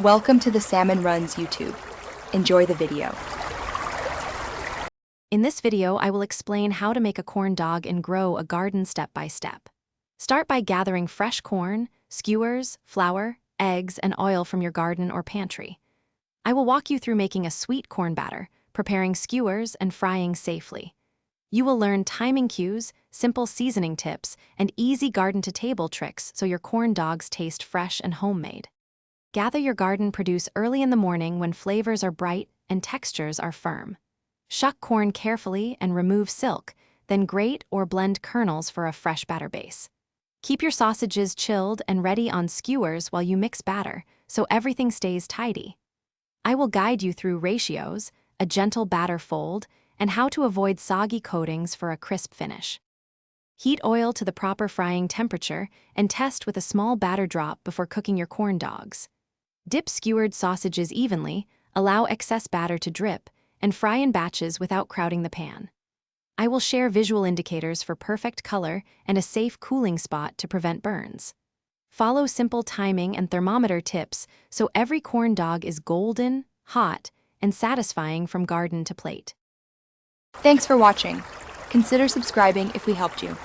Welcome to the Salmon Runs YouTube. Enjoy the video. In this video, I will explain how to make a corn dog and grow a garden step by step. Start by gathering fresh corn, skewers, flour, eggs, and oil from your garden or pantry. I will walk you through making a sweet corn batter, preparing skewers, and frying safely. You will learn timing cues, simple seasoning tips, and easy garden-to-table tricks so your corn dogs taste fresh and homemade. Gather your garden produce early in the morning when flavors are bright and textures are firm. Shuck corn carefully and remove silk, then grate or blend kernels for a fresh batter base. Keep your sausages chilled and ready on skewers while you mix batter, so everything stays tidy. I will guide you through ratios, a gentle batter fold, and how to avoid soggy coatings for a crisp finish. Heat oil to the proper frying temperature and test with a small batter drop before cooking your corn dogs. Dip skewered sausages evenly, allow excess batter to drip, and fry in batches without crowding the pan. I will share visual indicators for perfect color and a safe cooling spot to prevent burns. Follow simple timing and thermometer tips so every corn dog is golden, hot, and satisfying from garden to plate. Thanks for watching. Consider subscribing if we helped you.